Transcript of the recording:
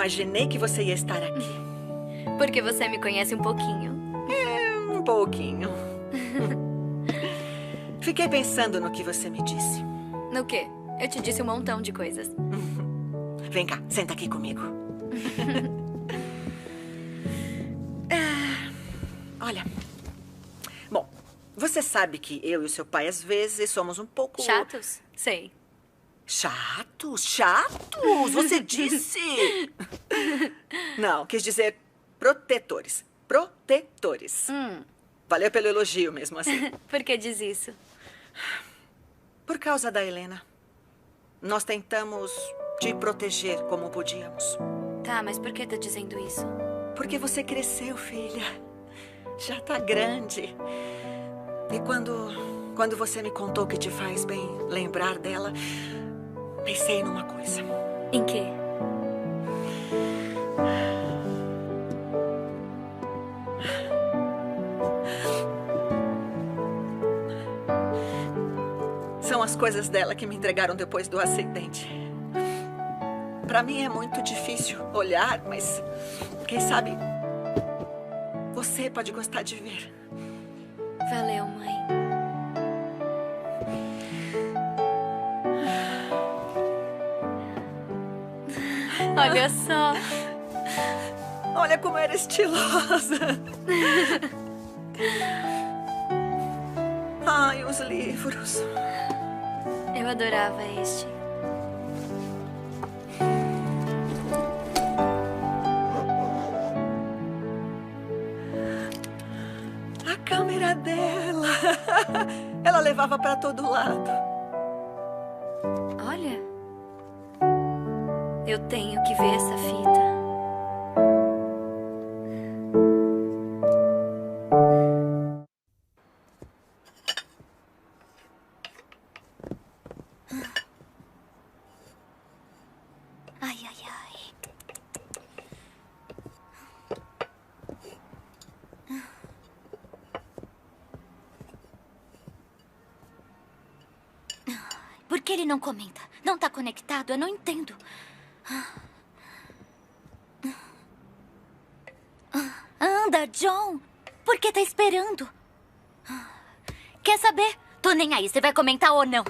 imaginei que você ia estar aqui. Porque você me conhece um pouquinho. Um pouquinho. Fiquei pensando no que você me disse. No quê? Eu te disse um montão de coisas. Vem cá, senta aqui comigo. Olha. Bom, você sabe que eu e o seu pai, às vezes, somos um pouco... Chatos? Sei. Chatos? Chatos? Você disse? Não, quis dizer protetores. Protetores. Valeu pelo elogio mesmo assim. Por que diz isso? Por causa da Helena. Nós tentamos te proteger como podíamos. Tá, mas por que tá dizendo isso? Porque você cresceu, filha. Já tá grande. E quando você me contou que te faz bem lembrar dela, pensei numa coisa. Em quê? São as coisas dela que me entregaram depois do acidente. Pra mim é muito difícil olhar, mas quem sabe você pode gostar de ver. Valeu, mãe. Olha só. Olha como era estilosa. Ai, os livros. Eu adorava este. A câmera dela. Ela levava pra todo lado. Olha. Eu tenho que ver essa fita. Ai, ai, ai. Por que ele não comenta? Não tá conectado? Eu não entendo. Anda, John. Por que tá esperando? Quer saber? Tô nem aí. Você vai comentar ou não?